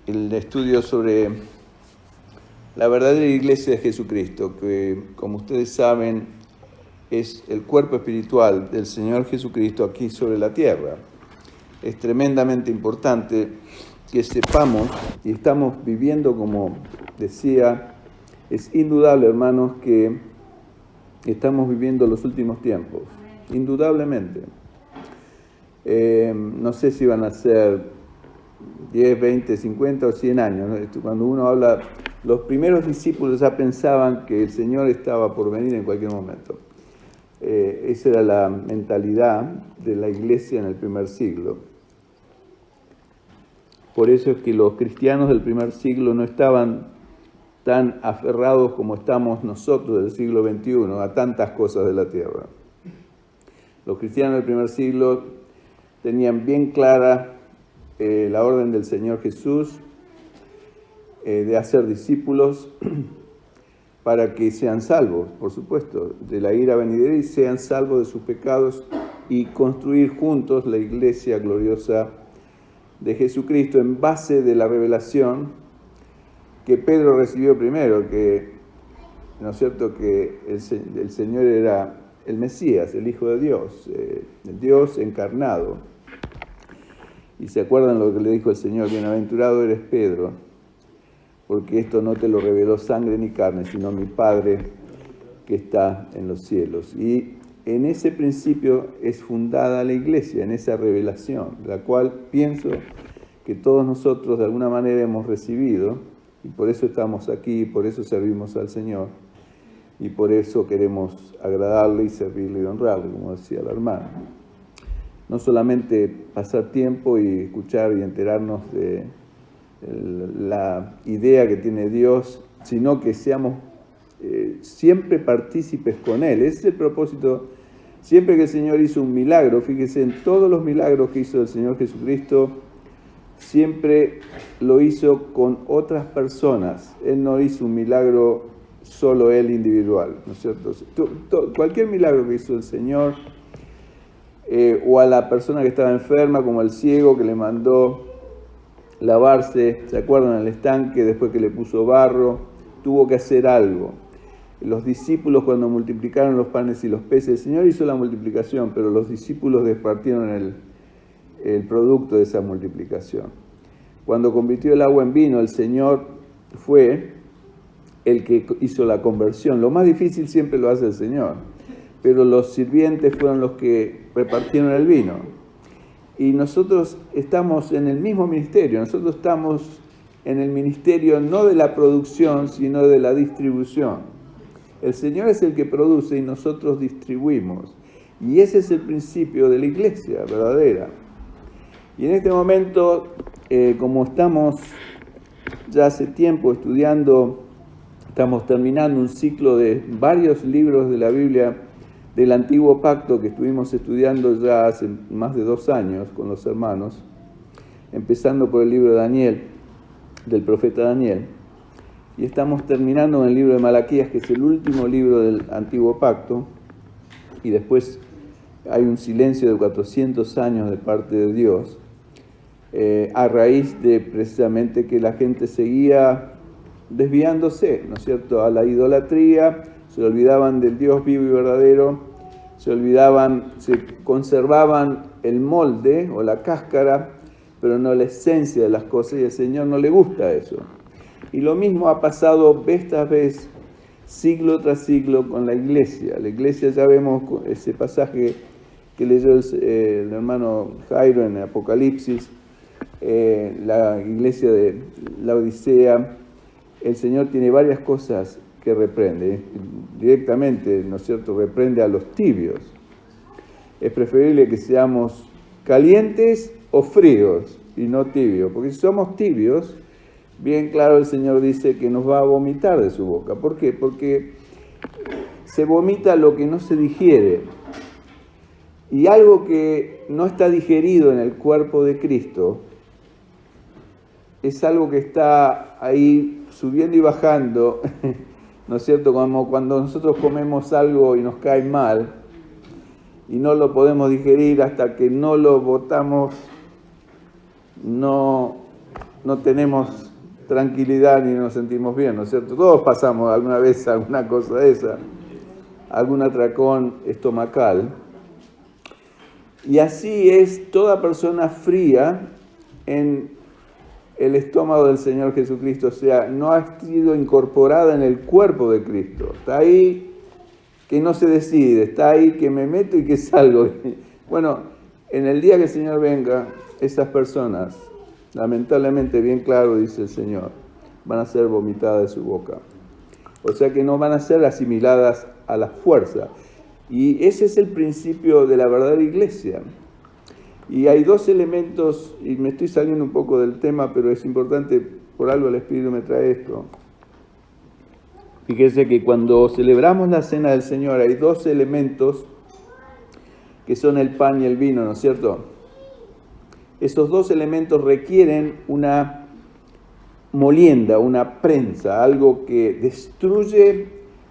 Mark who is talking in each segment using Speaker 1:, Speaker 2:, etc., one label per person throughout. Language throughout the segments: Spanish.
Speaker 1: el estudio sobre la verdadera iglesia de Jesucristo, que, como ustedes saben, es el cuerpo espiritual del Señor Jesucristo aquí sobre la tierra. Es tremendamente importante que sepamos, y estamos viviendo, como decía, es indudable, hermanos, que estamos viviendo los últimos tiempos, indudablemente. No sé si van a ser 10, 20, 50 o 100 años, ¿no? Cuando uno habla, los primeros discípulos ya pensaban que el Señor estaba por venir en cualquier momento. Esa era la mentalidad de la iglesia en el primer siglo. Por eso es que los cristianos del primer siglo no estaban tan aferrados como estamos nosotros del siglo XXI a tantas cosas de la tierra. Los cristianos del primer siglo tenían bien clara la orden del Señor Jesús de hacer discípulos para que sean salvos, por supuesto, de la ira venidera, y sean salvos de sus pecados, y construir juntos la iglesia gloriosa de Jesucristo en base de la revelación que Pedro recibió primero, que, ¿no es cierto?, que el Señor era el Mesías, el Hijo de Dios, el Dios encarnado. Y se acuerdan lo que le dijo el Señor: bienaventurado eres Pedro, porque esto no te lo reveló sangre ni carne, sino mi Padre que está en los cielos. Y en ese principio es fundada la iglesia, en esa revelación, la cual pienso que todos nosotros de alguna manera hemos recibido, y por eso estamos aquí, y por eso servimos al Señor, y por eso queremos agradarle y servirle y honrarle, como decía la hermana. No solamente pasar tiempo y escuchar y enterarnos de la idea que tiene Dios, sino que seamos siempre partícipes con Él. Ese es el propósito. Siempre que el Señor hizo un milagro, fíjese en todos los milagros que hizo el Señor Jesucristo, siempre lo hizo con otras personas. Él no hizo un milagro solo Él individual, ¿no es cierto? Cualquier milagro que hizo el Señor, o a la persona que estaba enferma, como el ciego que le mandó lavarse, ¿se acuerdan? El estanque, después que le puso barro, tuvo que hacer algo. Los discípulos, cuando multiplicaron los panes y los peces, el Señor hizo la multiplicación, pero los discípulos despartieron el producto de esa multiplicación. Cuando convirtió el agua en vino, el Señor fue el que hizo la conversión. Lo más difícil siempre lo hace el Señor, pero los sirvientes fueron los que repartieron el vino. Y nosotros estamos en el mismo ministerio, nosotros estamos en el ministerio no de la producción, sino de la distribución. El Señor es el que produce y nosotros distribuimos. Y ese es el principio de la iglesia verdadera. Y en este momento, como estamos ya hace tiempo estudiando, estamos terminando un ciclo de varios libros de la Biblia del Antiguo Pacto que estuvimos estudiando ya hace más de 2 años con los hermanos, empezando por el libro de Daniel, del profeta Daniel, y estamos terminando en el libro de Malaquías, que es el último libro del Antiguo Pacto, y después hay un silencio de 400 años de parte de Dios, a raíz de precisamente que la gente seguía desviándose, ¿no es cierto?, a la idolatría. Se olvidaban del Dios vivo y verdadero, se conservaban el molde o la cáscara, pero no la esencia de las cosas, y al Señor no le gusta eso. Y lo mismo ha pasado vez tras vez, siglo tras siglo, con la iglesia. La iglesia, ya vemos ese pasaje que leyó el hermano Jairo en Apocalipsis, la iglesia de la Odisea. El Señor tiene varias cosas que reprende, directamente, ¿no es cierto?, reprende a los tibios. Es preferible que seamos calientes o fríos y no tibios, porque si somos tibios, bien claro el Señor dice que nos va a vomitar de su boca. ¿Por qué? Porque se vomita lo que no se digiere, y algo que no está digerido en el cuerpo de Cristo es algo que está ahí subiendo y bajando, ¿no es cierto? Como cuando nosotros comemos algo y nos cae mal y no lo podemos digerir hasta que no lo botamos, no no tenemos tranquilidad ni nos sentimos bien, ¿no es cierto? Todos pasamos alguna vez alguna cosa de esa, algún atracón estomacal. Y así es toda persona fría en el estómago del Señor Jesucristo, o sea, no ha sido incorporada en el cuerpo de Cristo. Está ahí que no se decide, está ahí que me meto y que salgo. Bueno, en el día que el Señor venga, esas personas, lamentablemente, bien claro dice el Señor, van a ser vomitadas de su boca. O sea que no van a ser asimiladas a la fuerza. Y ese es el principio de la verdadera iglesia. Y hay dos elementos, y me estoy saliendo un poco del tema, pero es importante, por algo el Espíritu me trae esto. Fíjese que cuando celebramos la cena del Señor hay dos elementos que son el pan y el vino, ¿no es cierto? Esos dos elementos requieren una molienda, una prensa, algo que destruye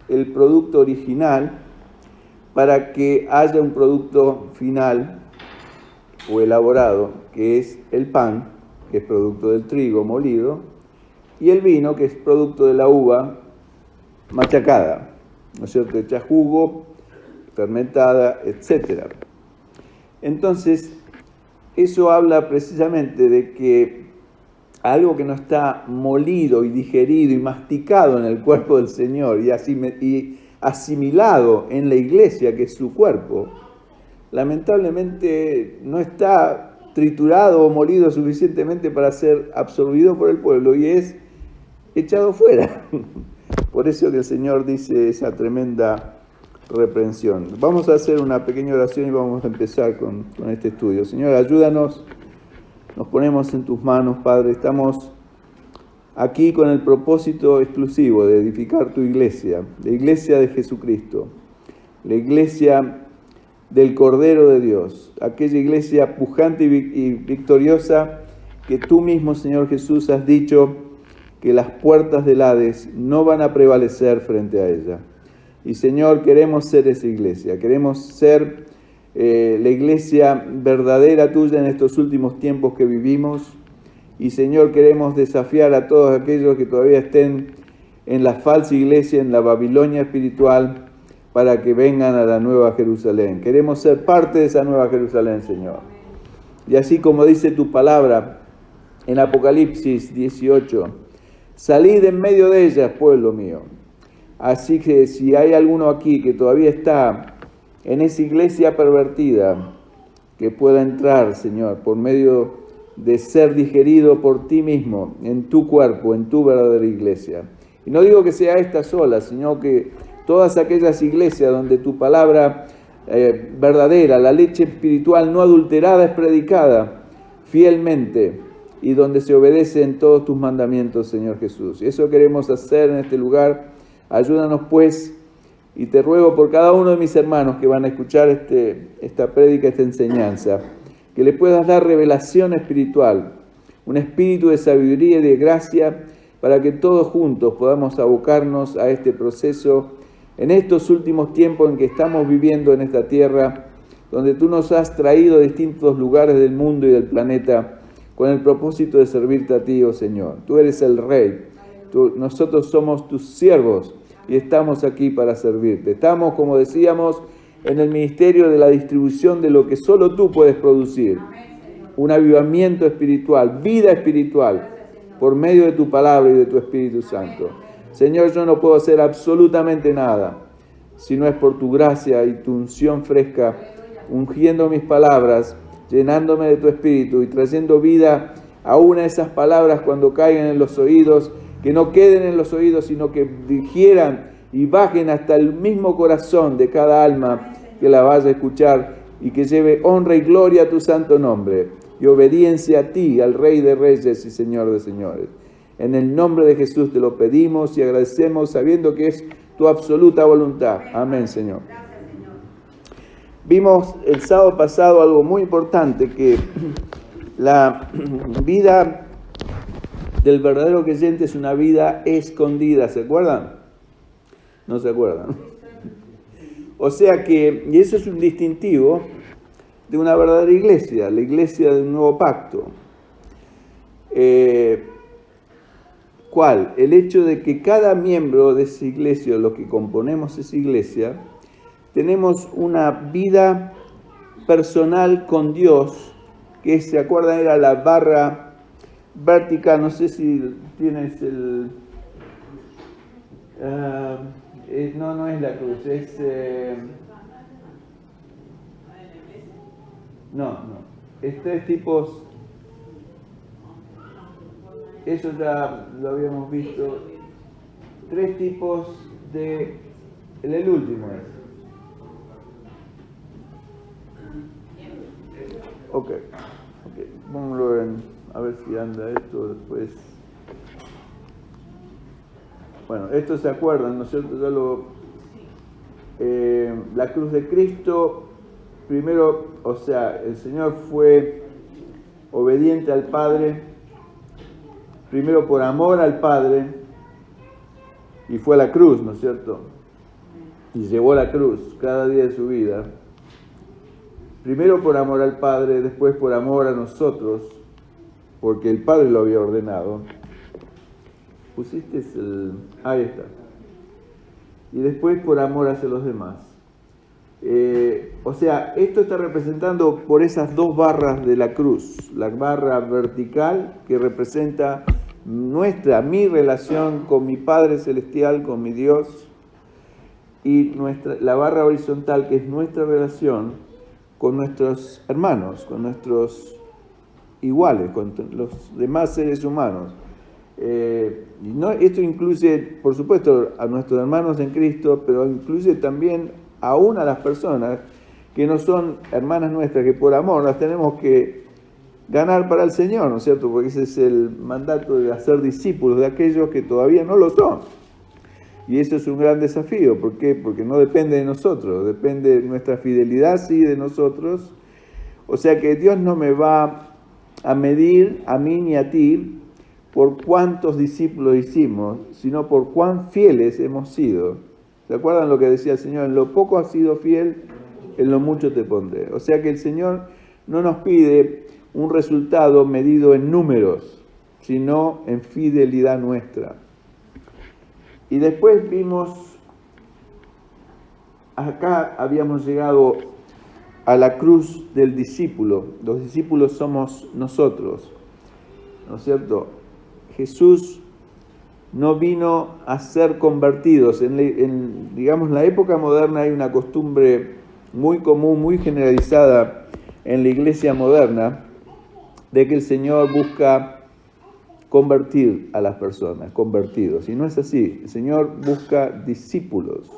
Speaker 1: el producto original para que haya un producto final o elaborado, que es el pan, que es producto del trigo molido, y el vino, que es producto de la uva machacada, ¿no es cierto?, hecha jugo, fermentada, etc. Entonces, eso habla precisamente de que algo que no está molido y digerido y masticado en el cuerpo del Señor y asimilado en la iglesia, que es su cuerpo, lamentablemente no está triturado o molido suficientemente para ser absorbido por el pueblo y es echado fuera. Por eso que el Señor dice esa tremenda reprensión. Vamos a hacer una pequeña oración y vamos a empezar con este estudio. Señor, ayúdanos, nos ponemos en tus manos, Padre. Estamos aquí con el propósito exclusivo de edificar tu iglesia, la iglesia de Jesucristo, la iglesia del Cordero de Dios, aquella iglesia pujante y victoriosa que tú mismo, Señor Jesús, has dicho que las puertas del Hades no van a prevalecer frente a ella. Y Señor, queremos ser esa iglesia, queremos ser la iglesia verdadera tuya en estos últimos tiempos que vivimos. Y Señor, queremos desafiar a todos aquellos que todavía estén en la falsa iglesia, en la Babilonia espiritual, para que vengan a la Nueva Jerusalén. Queremos ser parte de esa Nueva Jerusalén, Señor. Y así como dice tu palabra en Apocalipsis 18, salid en medio de ellas, pueblo mío. Así que si hay alguno aquí que todavía está en esa iglesia pervertida, que pueda entrar, Señor, por medio de ser digerido por ti mismo, en tu cuerpo, en tu verdadera iglesia. Y no digo que sea esta sola, sino que todas aquellas iglesias donde tu palabra verdadera, la leche espiritual no adulterada, es predicada fielmente y donde se obedecen todos tus mandamientos, Señor Jesús. Y eso queremos hacer en este lugar. Ayúdanos pues, y te ruego por cada uno de mis hermanos que van a escuchar esta prédica, esta enseñanza, que le puedas dar revelación espiritual, un espíritu de sabiduría y de gracia, para que todos juntos podamos abocarnos a este proceso en estos últimos tiempos en que estamos viviendo en esta tierra, donde tú nos has traído a distintos lugares del mundo y del planeta con el propósito de servirte a ti, oh Señor. Tú eres el Rey, nosotros somos tus siervos y estamos aquí para servirte. Estamos, como decíamos, en el ministerio de la distribución de lo que solo tú puedes producir, un avivamiento espiritual, vida espiritual, por medio de tu palabra y de tu Espíritu Santo. Señor, yo no puedo hacer absolutamente nada si no es por tu gracia y tu unción fresca, ungiendo mis palabras, llenándome de tu Espíritu y trayendo vida a una de esas palabras cuando caigan en los oídos, que no queden en los oídos, sino que digieran y bajen hasta el mismo corazón de cada alma que la vaya a escuchar y que lleve honra y gloria a tu santo nombre y obediencia a ti, al Rey de Reyes y Señor de Señores. En el nombre de Jesús te lo pedimos y agradecemos sabiendo que es tu absoluta voluntad. Amén, Señor. Vimos el sábado pasado algo muy importante, que la vida del verdadero creyente es una vida escondida. ¿Se acuerdan? ¿No se acuerdan? O sea que, y eso es un distintivo de una verdadera iglesia, la iglesia del nuevo pacto. ¿Cuál? El hecho de que cada miembro de esa iglesia, los que componemos esa iglesia, tenemos una vida personal con Dios, que se acuerdan era la barra vertical, no sé si tienes el... no es la cruz, es... no, es tres tipos, eso ya lo habíamos visto, tres tipos de... el último es. Ok, vámonos a ver si anda esto después. Bueno, esto se acuerdan, ¿no es cierto? La cruz de Cristo, primero, o sea, el Señor fue obediente al Padre, primero por amor al Padre, y fue a la cruz, ¿no es cierto? Y llevó la cruz cada día de su vida. Primero por amor al Padre, después por amor a nosotros, porque el Padre lo había ordenado. Pusiste ahí está. Y después por amor hacia los demás. O sea, esto está representando por esas dos barras de la cruz. La barra vertical que representa mi relación con mi Padre Celestial, con mi Dios. Y la barra horizontal que es nuestra relación con nuestros hermanos, con nuestros iguales, con los demás seres humanos. Esto incluye, por supuesto, a nuestros hermanos en Cristo, pero incluye también aún a las personas que no son hermanas nuestras, que por amor las tenemos que ganar para el Señor, ¿no es cierto? Porque ese es el mandato de hacer discípulos de aquellos que todavía no lo son. Y eso es un gran desafío. ¿Por qué? Porque no depende de nosotros, depende de nuestra fidelidad, sí, de nosotros. O sea que Dios no me va a medir a mí ni a ti por cuántos discípulos hicimos, sino por cuán fieles hemos sido. ¿Se acuerdan lo que decía el Señor? En lo poco has sido fiel, en lo mucho te pondré. O sea que el Señor no nos pide un resultado medido en números, sino en fidelidad nuestra. Y después vimos, acá habíamos llegado a la cruz del discípulo. Los discípulos somos nosotros, ¿no es cierto? Jesús no vino a ser convertidos. Digamos, en la época moderna hay una costumbre muy común, muy generalizada en la iglesia moderna, de que el Señor busca convertir a las personas, convertidos. Y no es así. El Señor busca discípulos,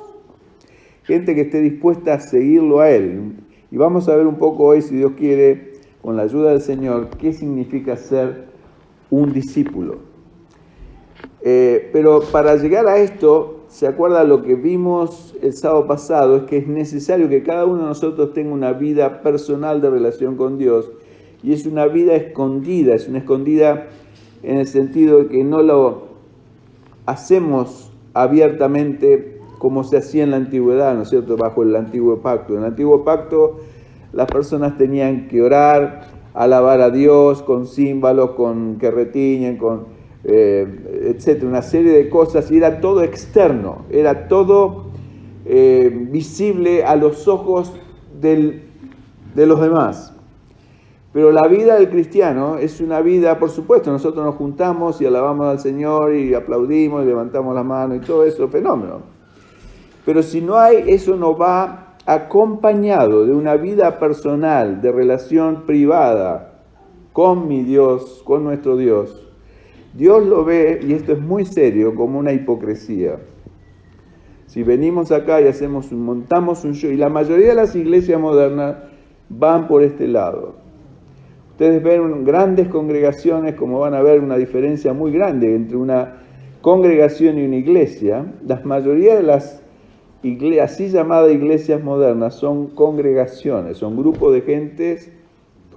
Speaker 1: gente que esté dispuesta a seguirlo a Él. Y vamos a ver un poco hoy, si Dios quiere, con la ayuda del Señor, qué significa ser un discípulo. Pero para llegar a esto, ¿se acuerda lo que vimos el sábado pasado? Es que es necesario que cada uno de nosotros tenga una vida personal de relación con Dios. Y es una vida escondida, es una escondida en el sentido de que no lo hacemos abiertamente como se hacía en la antigüedad, ¿no es cierto?, bajo el antiguo pacto. En el antiguo pacto las personas tenían que orar, alabar a Dios con címbalos, con que retiñen, con etcétera, una serie de cosas, y era todo externo, era todo visible a los ojos de los demás. Pero la vida del cristiano es una vida, por supuesto, nosotros nos juntamos y alabamos al Señor y aplaudimos y levantamos la mano y todo eso, fenómeno. Pero si no hay, eso no va acompañado de una vida personal, de relación privada con mi Dios, con nuestro Dios. Dios lo ve, y esto es muy serio, como una hipocresía. Si venimos acá y montamos un show, y la mayoría de las iglesias modernas van por este lado. Ustedes ven grandes congregaciones, como van a ver una diferencia muy grande entre una congregación y una iglesia. La mayoría de las así llamadas iglesias modernas son congregaciones, son grupos de gentes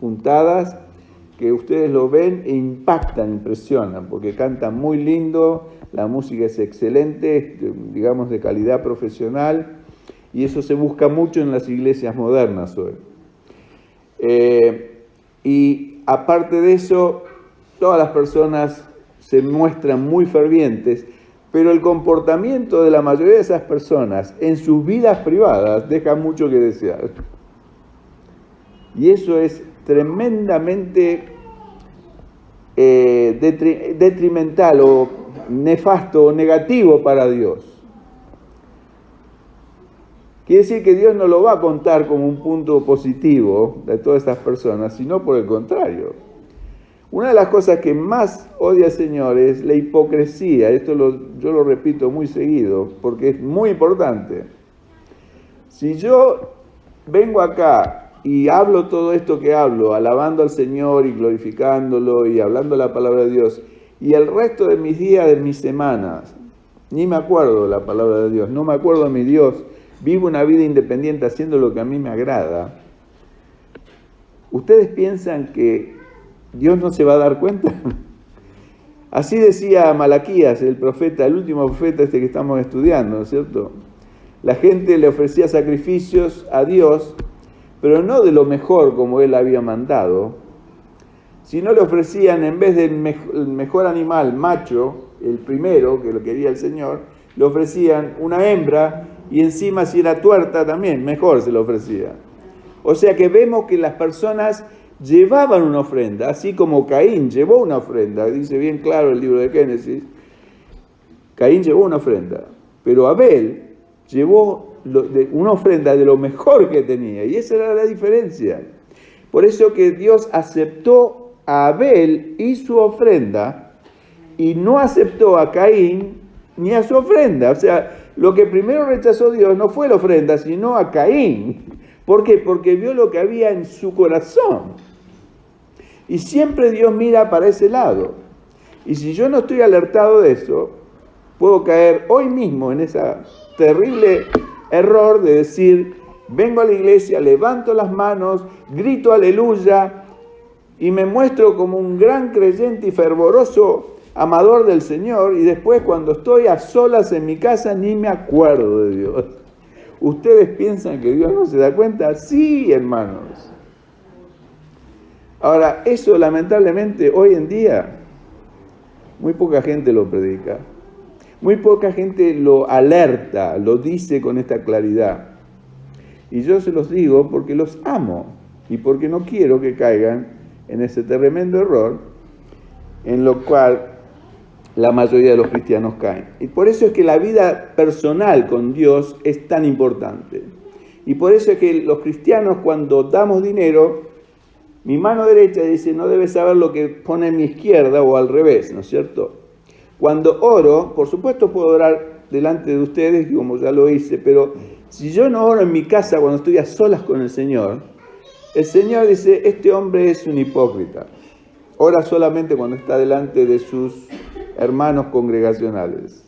Speaker 1: juntadas que ustedes lo ven e impactan, impresionan, porque cantan muy lindo, la música es excelente, digamos de calidad profesional, y eso se busca mucho en las iglesias modernas hoy. Y aparte de eso, todas las personas se muestran muy fervientes, pero el comportamiento de la mayoría de esas personas en sus vidas privadas deja mucho que desear. Y eso es tremendamente detrimental o nefasto o negativo para Dios. Quiere decir que Dios no lo va a contar como un punto positivo de todas estas personas, sino por el contrario. Una de las cosas que más odia el Señor es la hipocresía. Esto yo lo repito muy seguido porque es muy importante. Si yo vengo acá y hablo todo esto que hablo, alabando al Señor y glorificándolo y hablando la palabra de Dios, y el resto de mis días, de mis semanas, ni me acuerdo de la palabra de Dios, no me acuerdo de mi Dios, vivo una vida independiente haciendo lo que a mí me agrada, ¿ustedes piensan que Dios no se va a dar cuenta? Así decía Malaquías, el profeta, el último profeta que estamos estudiando, ¿no es cierto? La gente le ofrecía sacrificios a Dios, pero no de lo mejor como Él había mandado, sino le ofrecían, en vez del mejor animal macho, el primero, que lo quería el Señor, le ofrecían una hembra, y encima si era tuerta también, mejor se lo ofrecía. O sea que vemos que las personas llevaban una ofrenda, así como Caín llevó una ofrenda, dice bien claro el libro de Génesis, Caín llevó una ofrenda, pero Abel llevó una ofrenda de lo mejor que tenía, y esa era la diferencia. Por eso que Dios aceptó a Abel y su ofrenda, y no aceptó a Caín ni a su ofrenda. O sea, lo que primero rechazó Dios no fue la ofrenda, sino a Caín. ¿Por qué? Porque vio lo que había en su corazón. Y siempre Dios mira para ese lado. Y si yo no estoy alertado de eso, puedo caer hoy mismo en ese terrible error de decir, vengo a la iglesia, levanto las manos, grito aleluya y me muestro como un gran creyente y fervoroso amador del Señor, y después cuando estoy a solas en mi casa ni me acuerdo de Dios. ¿Ustedes piensan que Dios no se da cuenta? Sí, hermanos. Ahora, eso lamentablemente hoy en día muy poca gente lo predica. Muy poca gente lo alerta, lo dice con esta claridad. Y yo se los digo porque los amo y porque no quiero que caigan en ese tremendo error en lo cual la mayoría de los cristianos caen. Y por eso es que la vida personal con Dios es tan importante. Y por eso es que los cristianos, cuando damos dinero, mi mano derecha dice, no debe saber lo que pone mi izquierda, o al revés, ¿no es cierto? Cuando oro, por supuesto puedo orar delante de ustedes, como ya lo hice, pero si yo no oro en mi casa cuando estoy a solas con el Señor dice, este hombre es un hipócrita. Ora solamente cuando está delante de sus hermanos congregacionales.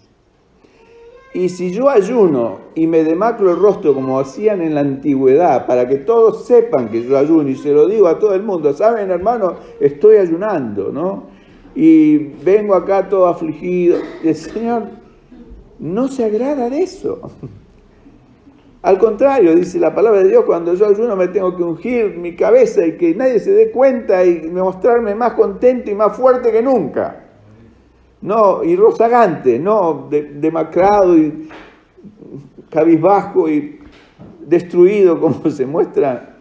Speaker 1: Y si yo ayuno y me demacro el rostro como hacían en la antigüedad, para que todos sepan que yo ayuno, y se lo digo a todo el mundo, ¿saben, hermano? Estoy ayunando, ¿no? Y vengo acá todo afligido. Y el Señor no se agrada de eso. Al contrario, dice la palabra de Dios, cuando yo ayuno me tengo que ungir mi cabeza y que nadie se dé cuenta y mostrarme más contento y más fuerte que nunca. No, y rozagante, no demacrado y cabizbajo y destruido como se muestran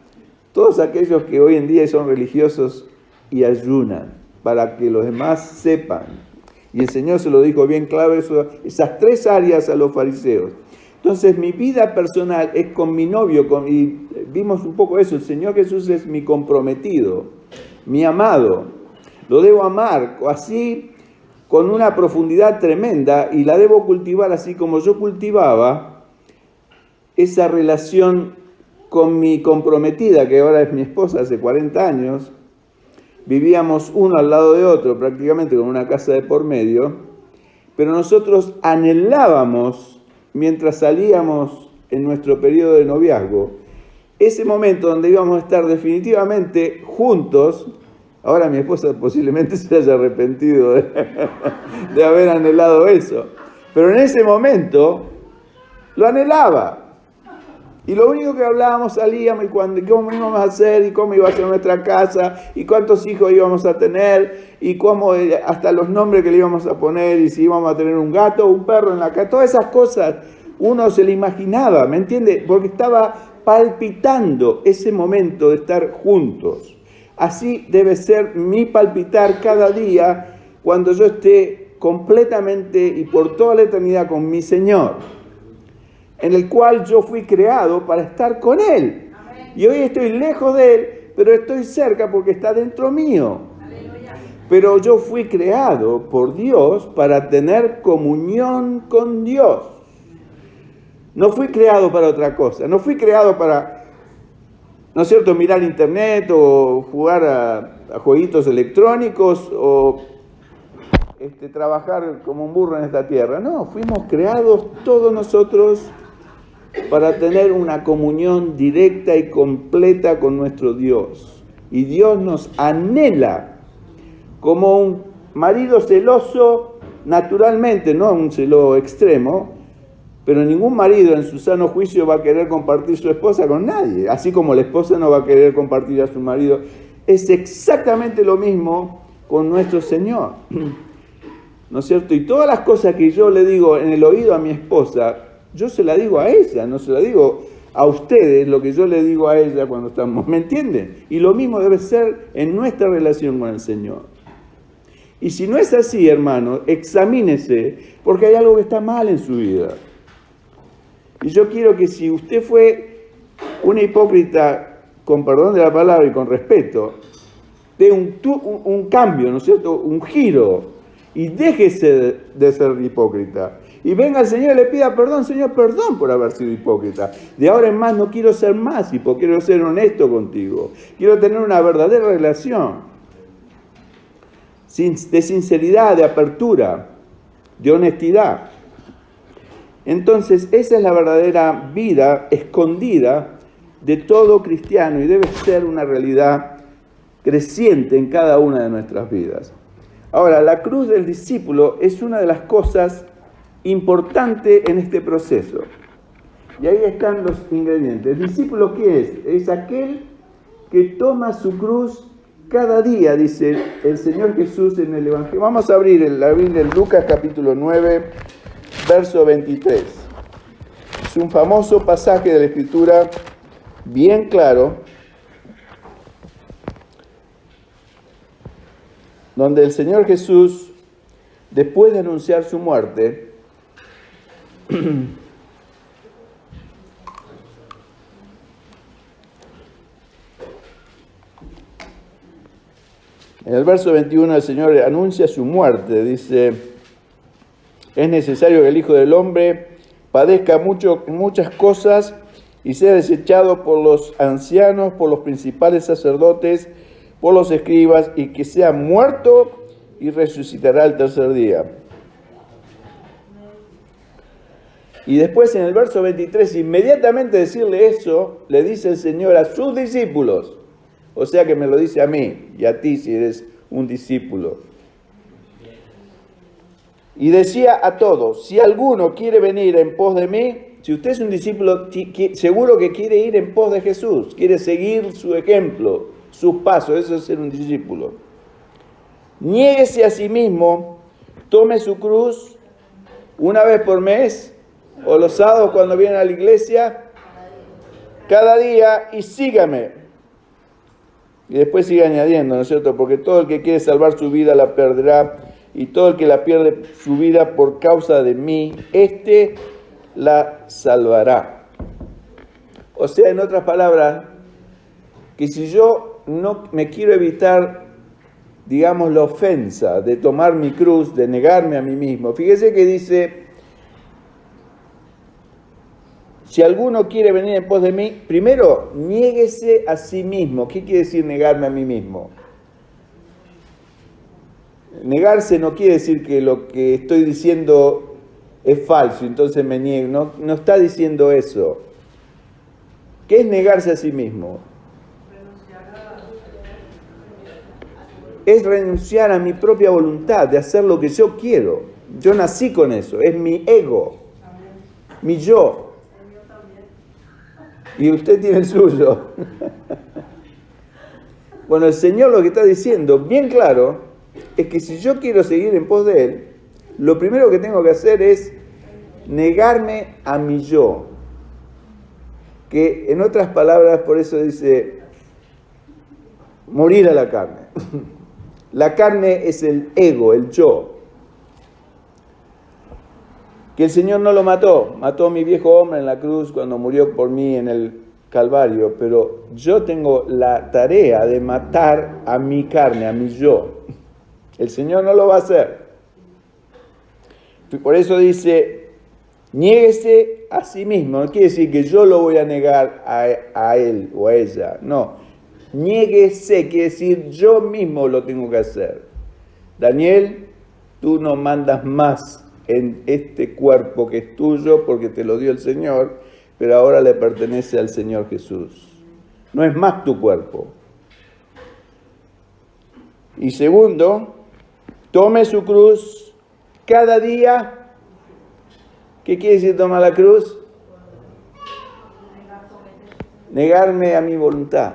Speaker 1: todos aquellos que hoy en día son religiosos y ayunan para que los demás sepan. Y el Señor se lo dijo bien claro, esas tres áreas a los fariseos. Entonces mi vida personal es con mi novio, y vimos un poco eso, el Señor Jesús es mi comprometido, mi amado, lo debo amar así con una profundidad tremenda y la debo cultivar así como yo cultivaba esa relación con mi comprometida, que ahora es mi esposa hace 40 años, vivíamos uno al lado de otro prácticamente con una casa de por medio, pero nosotros anhelábamos, mientras salíamos en nuestro periodo de noviazgo, ese momento donde íbamos a estar definitivamente juntos. Ahora mi esposa posiblemente se haya arrepentido de haber anhelado eso, pero en ese momento lo anhelaba. Y lo único que hablábamos, salíamos y cómo íbamos a hacer y cómo iba a ser nuestra casa y cuántos hijos íbamos a tener y cómo, hasta los nombres que le íbamos a poner y si íbamos a tener un gato o un perro en la casa. Todas esas cosas uno se le imaginaba, ¿me entiende? Porque estaba palpitando ese momento de estar juntos. Así debe ser mi palpitar cada día cuando yo esté completamente y por toda la eternidad con mi Señor, en el cual yo fui creado para estar con Él. Y hoy estoy lejos de Él, pero estoy cerca porque está dentro mío. Pero yo fui creado por Dios para tener comunión con Dios. No fui creado para otra cosa. No fui creado para, ¿no es cierto?, mirar internet o jugar a jueguitos electrónicos o trabajar como un burro en esta tierra. No, fuimos creados todos nosotros para tener una comunión directa y completa con nuestro Dios. Y Dios nos anhela como un marido celoso naturalmente, no un celo extremo, pero ningún marido en su sano juicio va a querer compartir su esposa con nadie, así como la esposa no va a querer compartir a su marido. Es exactamente lo mismo con nuestro Señor, ¿no es cierto? Y todas las cosas que yo le digo en el oído a mi esposa, yo se la digo a ella, no se la digo a ustedes, lo que yo le digo a ella cuando estamos, ¿me entienden? Y lo mismo debe ser en nuestra relación con el Señor. Y si no es así, hermano, examínese, porque hay algo que está mal en su vida. Y yo quiero que si usted fue una hipócrita, con perdón de la palabra y con respeto, dé un cambio, ¿no es cierto?, un giro, y déjese de ser hipócrita. Y venga al Señor y le pida perdón, Señor, perdón por haber sido hipócrita. De ahora en más no quiero ser más hipócrita, quiero ser honesto contigo. Quiero tener una verdadera relación. De sinceridad, de apertura, de honestidad. Entonces, esa es la verdadera vida escondida de todo cristiano y debe ser una realidad creciente en cada una de nuestras vidas. Ahora, la cruz del discípulo es una de las cosas importantes en este proceso. Y ahí están los ingredientes. ¿El discípulo qué es? Es aquel que toma su cruz cada día, dice el Señor Jesús en el Evangelio. Vamos a abrir la Biblia en Lucas capítulo 9, verso 23. Es un famoso pasaje de la Escritura, bien claro, donde el Señor Jesús, después de anunciar su muerte, en el verso 21 el Señor anuncia su muerte, dice: es necesario que el Hijo del Hombre padezca muchas cosas y sea desechado por los ancianos, por los principales sacerdotes, por los escribas, y que sea muerto y resucitará el tercer día. Y después en el verso 23, inmediatamente decirle eso, le dice el Señor a sus discípulos, o sea que me lo dice a mí y a ti si eres un discípulo. Y decía a todos: si alguno quiere venir en pos de mí, si usted es un discípulo, seguro que quiere ir en pos de Jesús, quiere seguir su ejemplo, sus pasos, eso es ser un discípulo. Niéguese a sí mismo, tome su cruz una vez por mes, o los sábados cuando viene a la iglesia, cada día, y sígame. Y después sigue añadiendo, ¿no es cierto? Porque todo el que quiere salvar su vida la perderá, y todo el que la pierde su vida por causa de mí, la salvará. O sea, en otras palabras, que si yo no me quiero evitar, digamos, la ofensa de tomar mi cruz, de negarme a mí mismo, fíjese que dice: si alguno quiere venir en pos de mí, primero, niéguese a sí mismo. ¿Qué quiere decir negarme a mí mismo? Negarse no quiere decir que lo que estoy diciendo es falso, entonces me niego. No está diciendo eso. ¿Qué es negarse a sí mismo? Es renunciar a mi propia voluntad de hacer lo que yo quiero. Yo nací con eso, es mi ego, mi yo. y usted tiene el suyo. Bueno, el Señor lo que está diciendo, bien claro, es que si yo quiero seguir en pos de Él, lo primero que tengo que hacer es negarme a mi yo. Que en otras palabras, por eso dice, morir a la carne. La carne es el ego, el yo. Que el Señor no lo mató, mató a mi viejo hombre en la cruz cuando murió por mí en el Calvario, pero yo tengo la tarea de matar a mi carne, a mi yo. El Señor no lo va a hacer. Por eso dice, niéguese a sí mismo. No quiere decir que yo lo voy a negar a él o a ella. No, niéguese, quiere decir yo mismo lo tengo que hacer. Daniel, tú no mandas más en este cuerpo que es tuyo porque te lo dio el Señor, pero ahora le pertenece al Señor Jesús. No es más tu cuerpo. Y segundo, tome su cruz cada día. ¿Qué quiere decir tomar la cruz? Negarme a mi voluntad.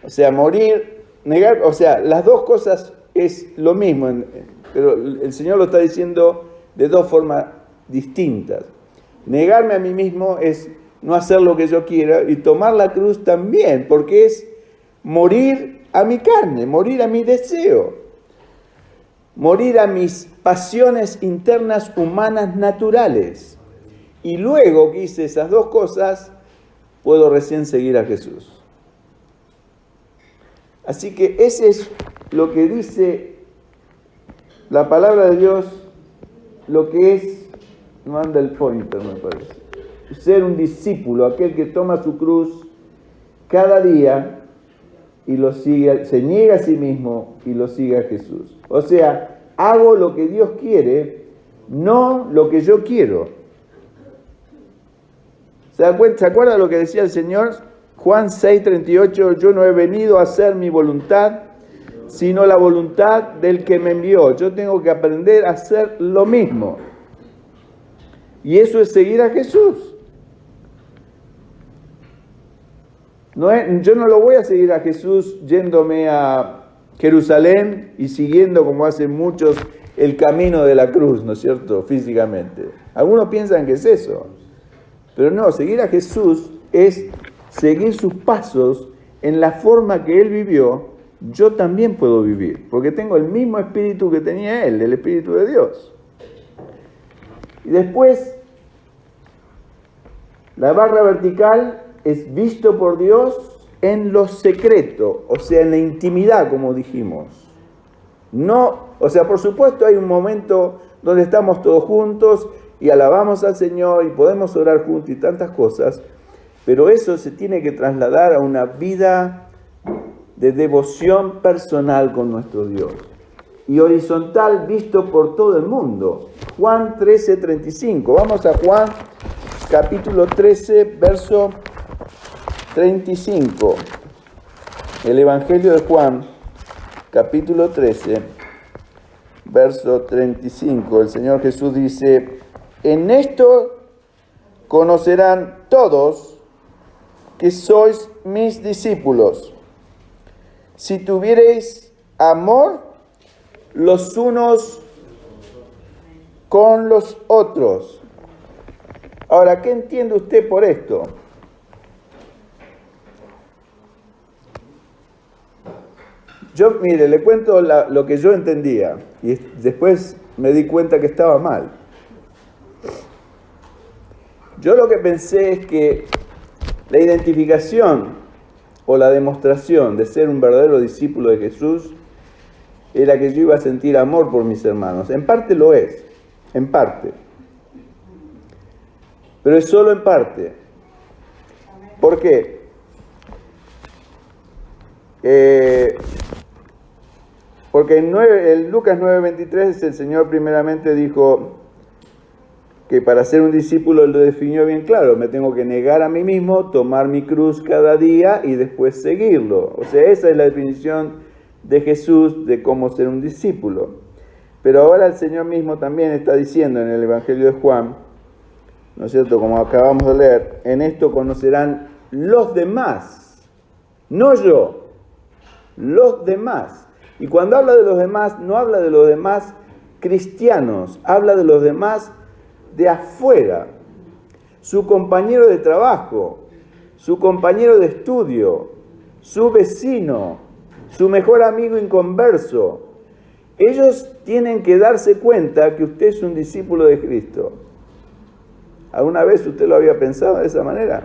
Speaker 1: O sea, morir, negar, o sea, las dos cosas es lo mismo, pero el Señor lo está diciendo de dos formas distintas. Negarme a mí mismo es no hacer lo que yo quiera, y tomar la cruz también, porque es morir a mi carne, morir a mi deseo, morir a mis pasiones internas humanas naturales. Y luego que hice esas dos cosas, puedo recién seguir a Jesús. Así que ese es lo que dice la palabra de Dios, lo que es, no anda el pointer me parece, ser un discípulo, aquel que toma su cruz cada día y lo sigue, se niega a sí mismo y lo sigue a Jesús. O sea, hago lo que Dios quiere, no lo que yo quiero. ¿Se acuerda lo que decía el Señor? Juan 6:38, yo no he venido a hacer mi voluntad, sino la voluntad del que me envió. Yo tengo que aprender a hacer lo mismo. Y eso es seguir a Jesús. Yo no lo voy a seguir a Jesús yéndome a Jerusalén y siguiendo, como hacen muchos, el camino de la cruz, ¿no es cierto?, físicamente. Algunos piensan que es eso. Pero no, seguir a Jesús es seguir sus pasos en la forma que Él vivió. Yo también puedo vivir, porque tengo el mismo espíritu que tenía Él, el Espíritu de Dios. Y después, la barra vertical es visto por Dios en lo secreto, o sea, en la intimidad, como dijimos. No, o sea, por supuesto hay un momento donde estamos todos juntos y alabamos al Señor y podemos orar juntos y tantas cosas, pero eso se tiene que trasladar a una vida de devoción personal con nuestro Dios. Y horizontal visto por todo el mundo. Juan 13:35. Vamos a Juan capítulo 13, verso 35. El Evangelio de Juan, capítulo 13, verso 35. El Señor Jesús dice, en esto conocerán todos que sois mis discípulos, si tuviereis amor los unos con los otros. Ahora, ¿qué entiende usted por esto? Yo, mire, le cuento lo que yo entendía y después me di cuenta que estaba mal. Yo lo que pensé es que la identificación o la demostración de ser un verdadero discípulo de Jesús era que yo iba a sentir amor por mis hermanos. En parte lo es, en parte. Pero es solo en parte. ¿Por qué? Porque en Lucas 9:23 el Señor primeramente dijo que para ser un discípulo lo definió bien claro. Me tengo que negar a mí mismo, tomar mi cruz cada día y después seguirlo. O sea, esa es la definición de Jesús de cómo ser un discípulo. Pero ahora el Señor mismo también está diciendo en el Evangelio de Juan, ¿no es cierto? Como acabamos de leer, en esto conocerán los demás, no yo, los demás. Y cuando habla de los demás, no habla de los demás cristianos, habla de los demás de afuera, su compañero de trabajo, su compañero de estudio, su vecino, su mejor amigo inconverso. Ellos tienen que darse cuenta que usted es un discípulo de Cristo. ¿Alguna vez usted lo había pensado de esa manera?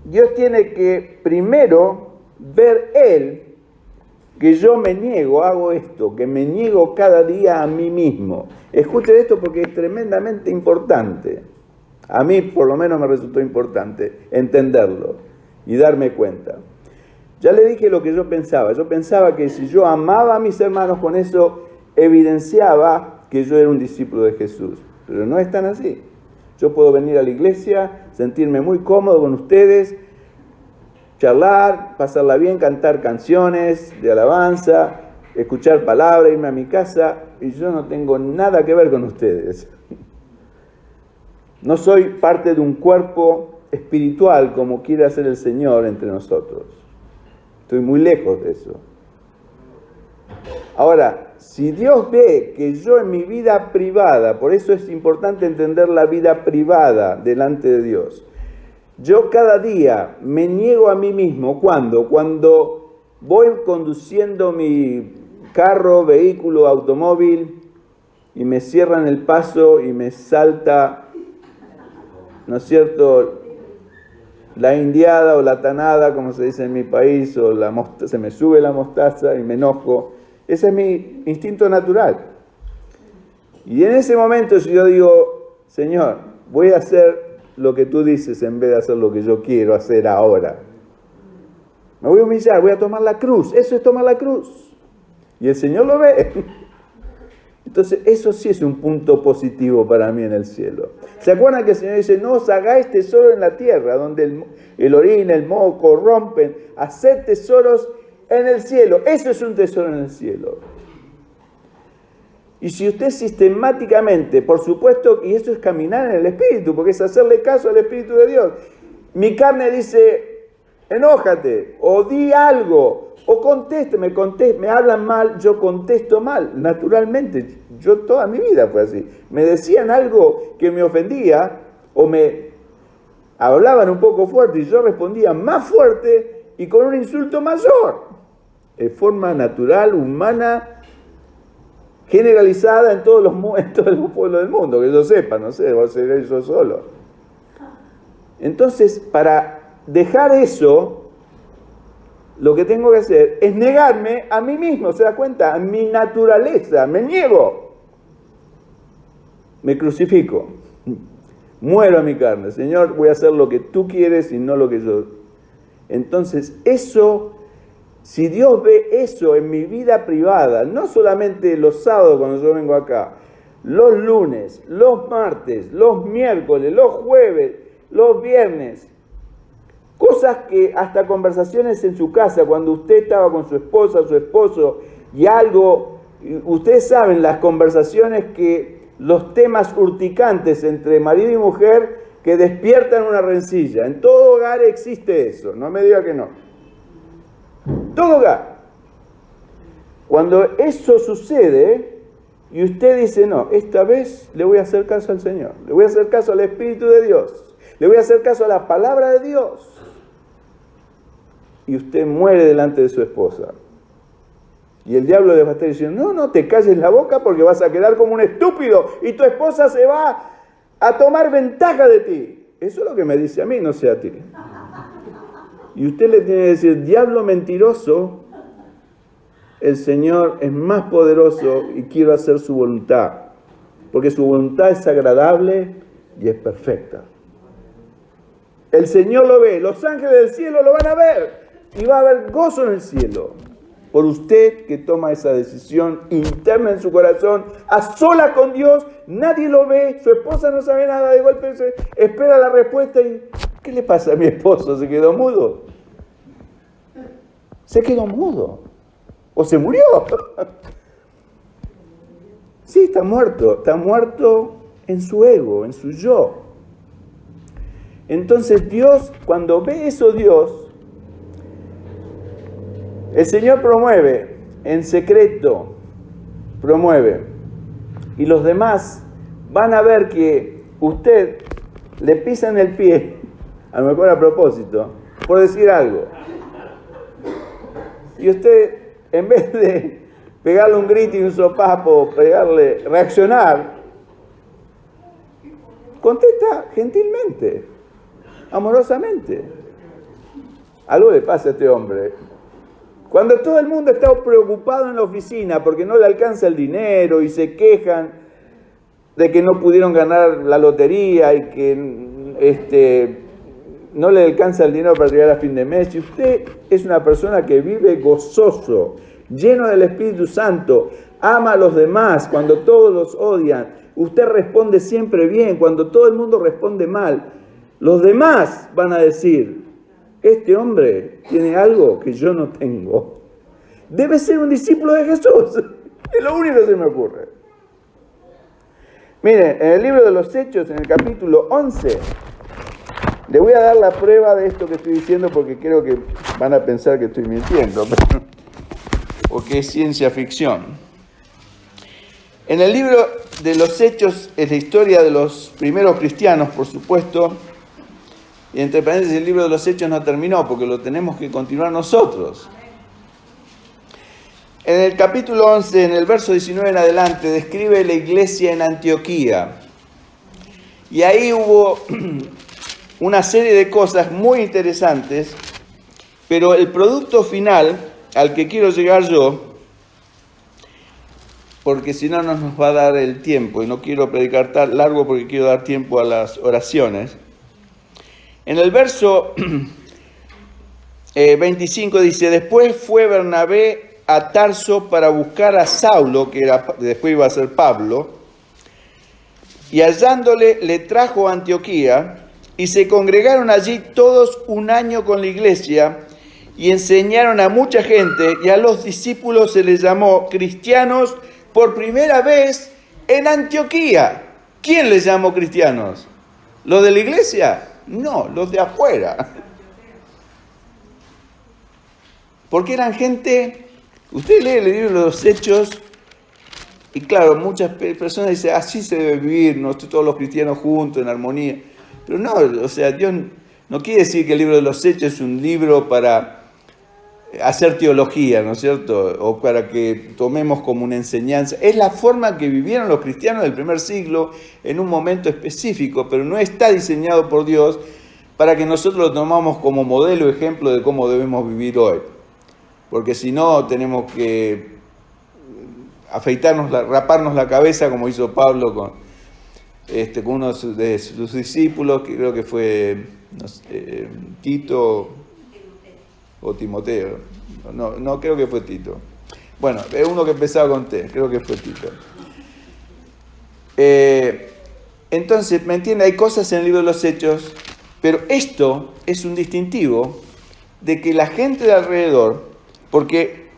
Speaker 1: Dios tiene que primero ver Él que yo me niego, hago esto, que me niego cada día a mí mismo. Escuche esto porque es tremendamente importante. A mí por lo menos me resultó importante entenderlo y darme cuenta. Ya le dije lo que yo pensaba. Yo pensaba que si yo amaba a mis hermanos, con eso evidenciaba que yo era un discípulo de Jesús. Pero no es tan así. Yo puedo venir a la iglesia, sentirme muy cómodo con ustedes, charlar, pasarla bien, cantar canciones de alabanza, escuchar palabras, irme a mi casa, y yo no tengo nada que ver con ustedes. No soy parte de un cuerpo espiritual como quiere hacer el Señor entre nosotros. Estoy muy lejos de eso. Ahora, si Dios ve que yo en mi vida privada, por eso es importante entender la vida privada delante de Dios, yo cada día me niego a mí mismo. ¿Cuándo? Cuando voy conduciendo mi carro, vehículo, automóvil y me cierran el paso y me salta, ¿no es cierto?, la indiada o la tanada, como se dice en mi país, o se me sube la mostaza y me enojo. Ese es mi instinto natural. Y en ese momento, si yo digo, Señor, voy a hacer lo que tú dices en vez de hacer lo que yo quiero hacer ahora. Me voy a humillar, voy a tomar la cruz. Eso es tomar la cruz. Y el Señor lo ve. Entonces, eso sí es un punto positivo para mí en el cielo. ¿Se acuerdan que el Señor dice, no os hagáis tesoro en la tierra, donde el orín, el moho corrompen? Haced tesoros en el cielo. Eso es un tesoro en el cielo. Y si usted sistemáticamente, por supuesto, y eso es caminar en el Espíritu, porque es hacerle caso al Espíritu de Dios. Mi carne dice, enójate, o di algo, o contésteme, me hablan mal, yo contesto mal, naturalmente. Yo toda mi vida fue así. Me decían algo que me ofendía, o me hablaban un poco fuerte, y yo respondía más fuerte y con un insulto mayor. En forma natural, humana, generalizada en todos los pueblos del mundo, que yo sepa, no sé, voy a ser yo solo. Entonces, para dejar eso, lo que tengo que hacer es negarme a mí mismo, ¿se da cuenta? A mi naturaleza, me niego. Me crucifico, muero a mi carne. Señor, voy a hacer lo que tú quieres y no lo que yo. Entonces, eso, si Dios ve eso en mi vida privada, no solamente los sábados cuando yo vengo acá, los lunes, los martes, los miércoles, los jueves, los viernes, cosas que hasta conversaciones en su casa, cuando usted estaba con su esposa, su esposo, y algo, ustedes saben las conversaciones los temas urticantes entre marido y mujer que despiertan una rencilla. En todo hogar existe eso, no me diga que no. Todo hogar. Cuando eso sucede y usted dice, no, esta vez le voy a hacer caso al Señor, le voy a hacer caso al Espíritu de Dios, le voy a hacer caso a la palabra de Dios, y usted muere delante de su esposa. Y el diablo le va a estar diciendo, no te calles la boca porque vas a quedar como un estúpido y tu esposa se va a tomar ventaja de ti. Eso es lo que me dice a mí, no sé a ti. Y usted le tiene que decir, diablo mentiroso, el Señor es más poderoso y quiero hacer su voluntad. Porque su voluntad es agradable y es perfecta. El Señor lo ve, los ángeles del cielo lo van a ver y va a haber gozo en el cielo. Por usted que toma esa decisión interna en su corazón, a solas con Dios, nadie lo ve, su esposa no sabe nada, de golpe espera la respuesta y ¿qué le pasa a mi esposo? ¿Se quedó mudo? Se quedó mudo. ¿O se murió? Sí, está muerto en su ego, en su yo. Entonces Dios, cuando ve eso Dios, el Señor promueve, en secreto, promueve. Y los demás van a ver que usted le pisa en el pie, a lo mejor a propósito, por decir algo. Y usted, en vez de pegarle un grito y un sopapo, reaccionar, contesta gentilmente, amorosamente. Algo le pasa a este hombre. Cuando todo el mundo está preocupado en la oficina porque no le alcanza el dinero y se quejan de que no pudieron ganar la lotería y que no le alcanza el dinero para llegar a fin de mes, y usted es una persona que vive gozoso, lleno del Espíritu Santo, ama a los demás cuando todos los odian, usted responde siempre bien, cuando todo el mundo responde mal, los demás van a decir: este hombre tiene algo que yo no tengo. Debe ser un discípulo de Jesús. Es lo único que se me ocurre. Miren, en el libro de los Hechos, en el capítulo 11, le voy a dar la prueba de esto que estoy diciendo porque creo que van a pensar que estoy mintiendo, o que es ciencia ficción. En el libro de los Hechos es la historia de los primeros cristianos, por supuesto. Y entre paréntesis, el libro de los Hechos no terminó porque lo tenemos que continuar nosotros. En el capítulo 11, en el verso 19 en adelante, describe la iglesia en Antioquía. Y ahí hubo una serie de cosas muy interesantes, pero el producto final al que quiero llegar yo, porque si no nos va a dar el tiempo, y no quiero predicar tan largo porque quiero dar tiempo a las oraciones. En el verso 25 dice: después fue Bernabé a Tarso para buscar a Saulo, que después iba a ser Pablo, y hallándole le trajo a Antioquía, y se congregaron allí todos un año con la iglesia, y enseñaron a mucha gente, y a los discípulos se les llamó cristianos por primera vez en Antioquía. ¿Quién les llamó cristianos? ¿Los de la iglesia? No, los de afuera. Porque eran gente, usted lee el libro de los Hechos, y claro, muchas personas dicen: así se debe vivir, ¿no? Todos los cristianos juntos, en armonía. Pero no, o sea, Dios no quiere decir que el libro de los Hechos es un libro para hacer teología, ¿no es cierto? O para que tomemos como una enseñanza. Es la forma que vivieron los cristianos del primer siglo en un momento específico, pero no está diseñado por Dios para que nosotros lo tomamos como modelo, ejemplo de cómo debemos vivir hoy. Porque si no, tenemos que raparnos la cabeza, como hizo Pablo con uno de sus discípulos, que creo que fue Tito o Timoteo. No creo que fue Tito. Bueno, es uno que empezaba con T, creo que fue Tito. Entonces, ¿me entiende? Hay cosas en el libro de los Hechos, pero esto es un distintivo de que la gente de alrededor, porque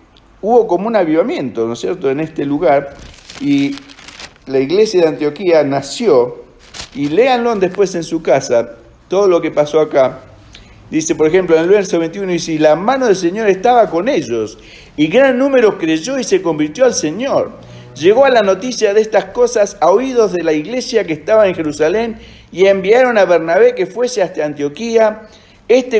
Speaker 1: hubo como un avivamiento, ¿no es cierto?, en este lugar, y la iglesia de Antioquía nació, y léanlo después en su casa, todo lo que pasó acá. Dice, por ejemplo, en el verso 21, dice: y la mano del Señor estaba con ellos, y gran número creyó y se convirtió al Señor. Llegó a la noticia de estas cosas a oídos de la iglesia que estaba en Jerusalén, y enviaron a Bernabé que fuese hasta Antioquía.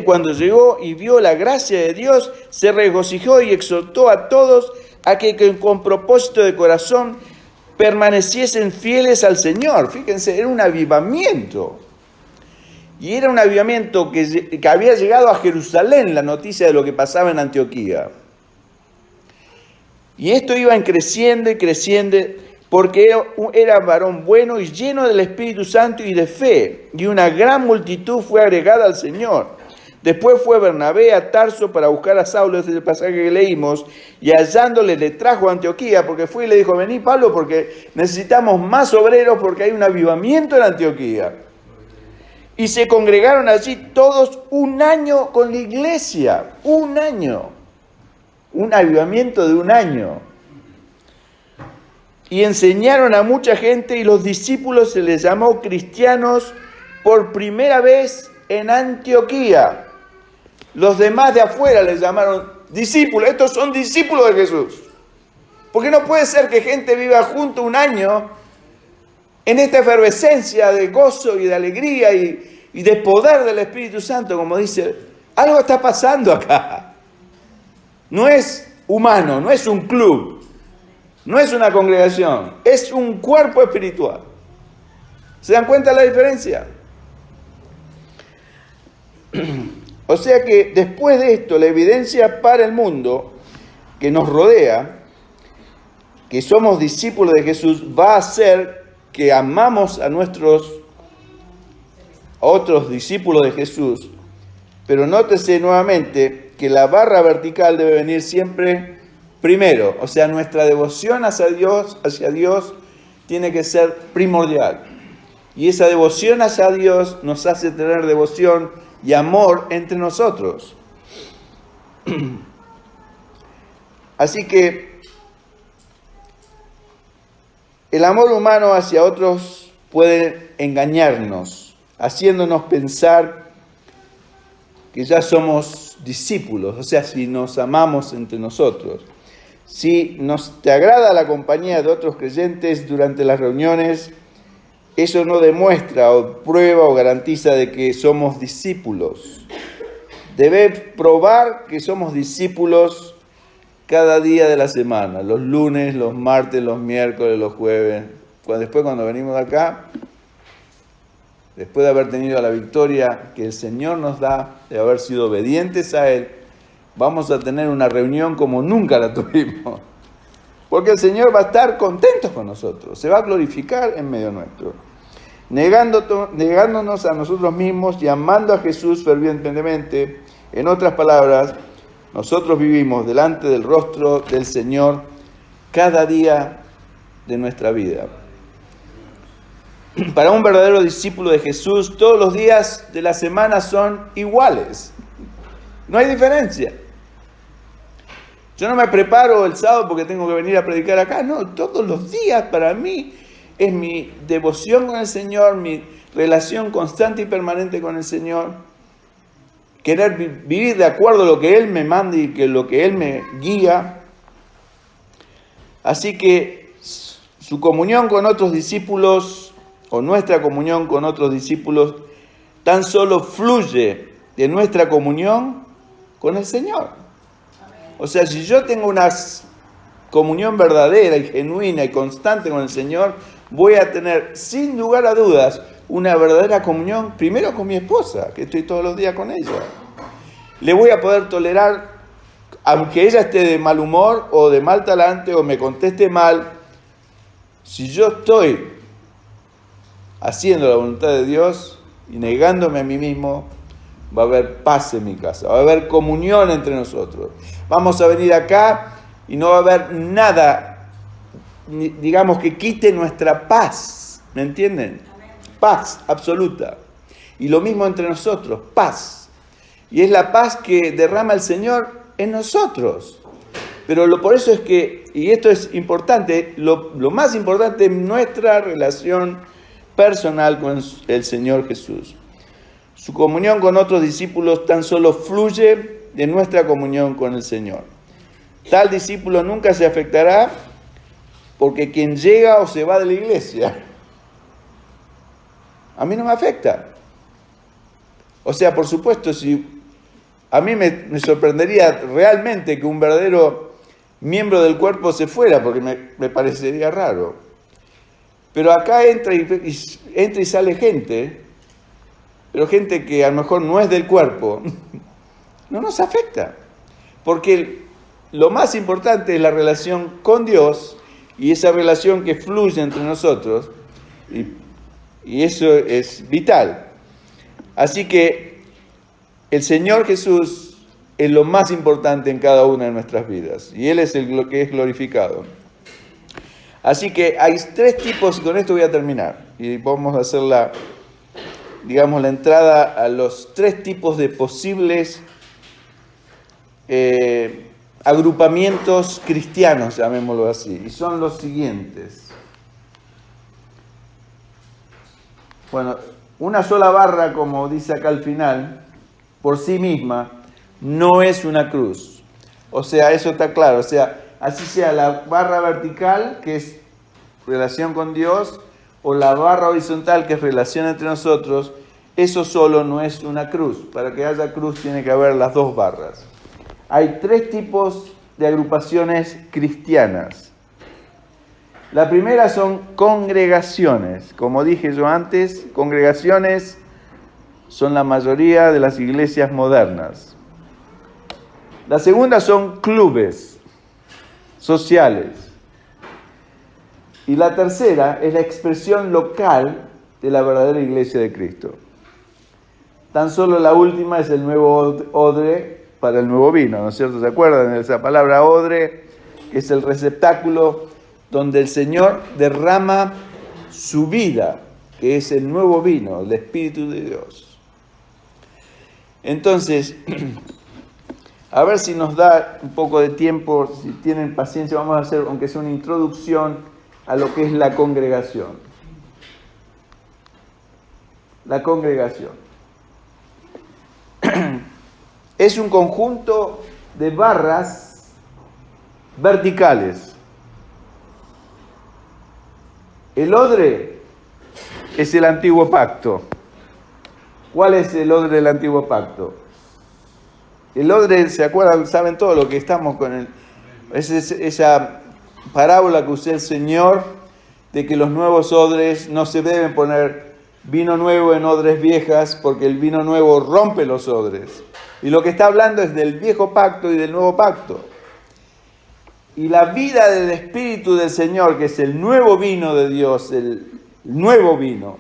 Speaker 1: Cuando llegó y vio la gracia de Dios, se regocijó y exhortó a todos a que con propósito de corazón permaneciesen fieles al Señor. Fíjense, era un avivamiento. Y era un avivamiento que había llegado a Jerusalén, la noticia de lo que pasaba en Antioquía. Y esto iba creciendo y creciendo, porque era varón bueno y lleno del Espíritu Santo y de fe, y una gran multitud fue agregada al Señor. Después fue Bernabé a Tarso para buscar a Saulo, este es el pasaje que leímos, y hallándole le trajo a Antioquía, porque fue y le dijo: vení, Pablo, porque necesitamos más obreros, porque hay un avivamiento en Antioquía. Y se congregaron allí todos un año con la iglesia, un año, un avivamiento de un año. y enseñaron a mucha gente, y los discípulos se les llamó cristianos por primera vez en Antioquía. Los demás de afuera les llamaron discípulos. Estos son discípulos de Jesús. Porque no puede ser que gente viva junto un año en esta efervescencia de gozo y de alegría y de poder del Espíritu Santo, como dice, algo está pasando acá. No es humano, no es un club, no es una congregación, es un cuerpo espiritual. ¿Se dan cuenta de la diferencia? O sea que después de esto, la evidencia para el mundo que nos rodea, que somos discípulos de Jesús, va a ser que amamos a otros discípulos de Jesús. Pero nótese nuevamente que la barra vertical debe venir siempre primero. O sea, nuestra devoción hacia Dios tiene que ser primordial. Y esa devoción hacia Dios nos hace tener devoción y amor entre nosotros. Así que el amor humano hacia otros puede engañarnos, haciéndonos pensar que ya somos discípulos, o sea, si nos amamos entre nosotros. Si te agrada la compañía de otros creyentes durante las reuniones, eso no demuestra o prueba o garantiza de que somos discípulos. Debe probar que somos discípulos cada día de la semana, los lunes, los martes, los miércoles, los jueves. Después cuando venimos de acá, después de haber tenido la victoria que el Señor nos da, de haber sido obedientes a Él, vamos a tener una reunión como nunca la tuvimos. Porque el Señor va a estar contento con nosotros, se va a glorificar en medio nuestro. Negándonos a nosotros mismos y amando a Jesús fervientemente. En otras palabras, nosotros vivimos delante del rostro del Señor cada día de nuestra vida. Para un verdadero discípulo de Jesús, todos los días de la semana son iguales. No hay diferencia. Yo no me preparo el sábado porque tengo que venir a predicar acá. No, todos los días para mí es mi devoción con el Señor, mi relación constante y permanente con el Señor. Querer vivir de acuerdo a lo que Él me manda y lo que Él me guía. Así que su comunión con otros discípulos, o nuestra comunión con otros discípulos, tan solo fluye de nuestra comunión con el Señor. O sea, si yo tengo una comunión verdadera y genuina y constante con el Señor, voy a tener, sin lugar a dudas, una verdadera comunión, primero con mi esposa, que estoy todos los días con ella. Le voy a poder tolerar, aunque ella esté de mal humor o de mal talante o me conteste mal, si yo estoy haciendo la voluntad de Dios y negándome a mí mismo, va a haber paz en mi casa, va a haber comunión entre nosotros. Vamos a venir acá y no va a haber nada, digamos, que quite nuestra paz. ¿Me entienden? Paz absoluta. Y lo mismo entre nosotros, paz. Y es la paz que derrama el Señor en nosotros. Pero por eso es que, y esto es importante, lo más importante es nuestra relación personal con el Señor Jesús. Su comunión con otros discípulos tan solo fluye de nuestra comunión con el Señor. Tal discípulo nunca se afectará porque quien llega o se va de la iglesia, a mí no me afecta. O sea, por supuesto, si a mí me sorprendería realmente que un verdadero miembro del cuerpo se fuera, porque me parecería raro. Pero acá entra y sale gente, pero gente que a lo mejor no es del cuerpo, no nos afecta. Porque lo más importante es la relación con Dios y esa relación que fluye entre nosotros, y eso es vital. Así que el Señor Jesús es lo más importante en cada una de nuestras vidas, y Él es lo que es glorificado. Así que hay tres tipos, y con esto voy a terminar, y vamos a hacer la entrada a los tres tipos de posibles agrupamientos cristianos, llamémoslo así, y son los siguientes. Bueno, una sola barra, como dice acá al final, por sí misma, no es una cruz. O sea, eso está claro. O sea, así sea la barra vertical, que es relación con Dios, o la barra horizontal, que es relación entre nosotros, eso solo no es una cruz. Para que haya cruz tiene que haber las dos barras. Hay tres tipos de agrupaciones cristianas. La primera son congregaciones. Como dije yo antes, congregaciones son la mayoría de las iglesias modernas. La segunda son clubes sociales. Y la tercera es la expresión local de la verdadera iglesia de Cristo. Tan solo la última es el nuevo odre para el nuevo vino, ¿no es cierto? ¿Se acuerdan de esa palabra odre? Que es el receptáculo donde el Señor derrama su vida, que es el nuevo vino, el Espíritu de Dios. Entonces, a ver si nos da un poco de tiempo, si tienen paciencia, vamos a hacer, aunque sea una introducción a lo que es la congregación. La congregación es un conjunto de barras verticales. El odre es el antiguo pacto. ¿Cuál es el odre del antiguo pacto? El odre, ¿se acuerdan? Saben todo lo que estamos con esa parábola que usó el Señor de que los nuevos odres no se deben poner vino nuevo en odres viejas porque el vino nuevo rompe los odres. Y lo que está hablando es del viejo pacto y del nuevo pacto. Y la vida del Espíritu del Señor, que es el nuevo vino de Dios, el nuevo vino,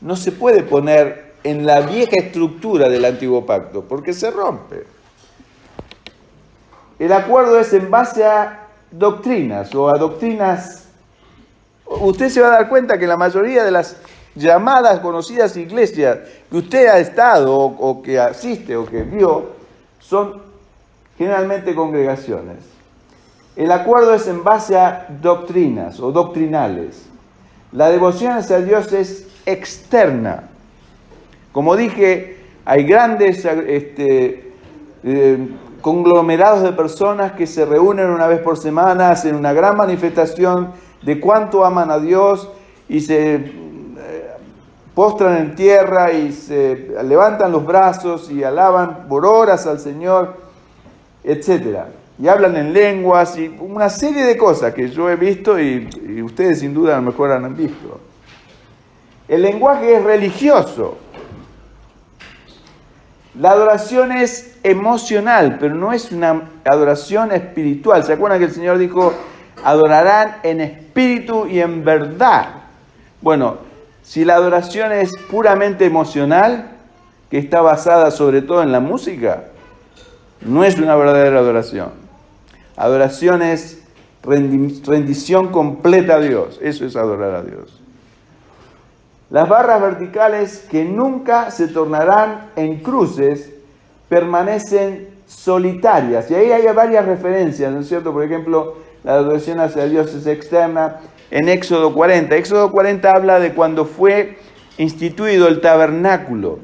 Speaker 1: no se puede poner en la vieja estructura del antiguo pacto porque se rompe. El acuerdo es en base a doctrinas o a doctrinas. Usted se va a dar cuenta que la mayoría de las llamadas conocidas iglesias que usted ha estado o que asiste o que vio son generalmente congregaciones. El acuerdo es en base a doctrinas o doctrinales. La devoción hacia Dios es externa. Como dije, hay grandes conglomerados de personas que se reúnen una vez por semana, hacen una gran manifestación de cuánto aman a Dios y se postran en tierra y se levantan los brazos y alaban por horas al Señor, etc. Y hablan en lenguas y una serie de cosas que yo he visto y ustedes sin duda a lo mejor han visto. El lenguaje es religioso. La adoración es emocional, pero no es una adoración espiritual. ¿Se acuerdan que el Señor dijo, adorarán en espíritu y en verdad? Bueno, si la adoración es puramente emocional, que está basada sobre todo en la música, no es una verdadera adoración. Adoración es rendición completa a Dios. Eso es adorar a Dios. Las barras verticales, que nunca se tornarán en cruces, permanecen solitarias. Y ahí hay varias referencias, ¿no es cierto? Por ejemplo, la adoración hacia Dios es externa. En Éxodo 40. Éxodo 40 habla de cuando fue instituido el tabernáculo.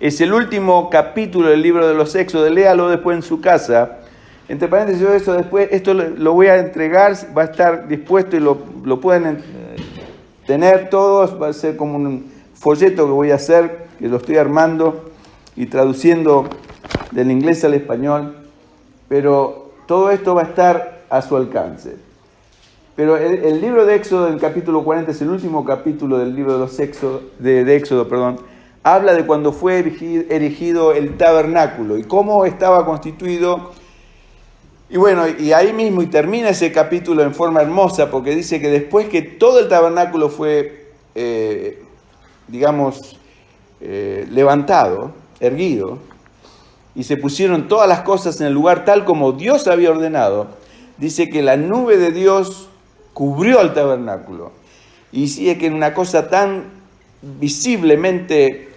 Speaker 1: Es el último capítulo del libro de los Éxodos. Léalo después en su casa. Entre paréntesis, yo eso después, esto lo voy a entregar, va a estar dispuesto y lo pueden tener todos. Va a ser como un folleto que voy a hacer, que lo estoy armando y traduciendo del inglés al español. Pero todo esto va a estar a su alcance. Pero el libro de Éxodo, el capítulo 40, es el último capítulo del libro de los de Éxodo, habla de cuando fue erigido el tabernáculo y cómo estaba constituido. Y bueno, y ahí mismo, y termina ese capítulo en forma hermosa, porque dice que después que todo el tabernáculo fue, levantado, erguido, y se pusieron todas las cosas en el lugar tal como Dios había ordenado, dice que la nube de Dios cubrió al tabernáculo. Y sigue que en una cosa tan visiblemente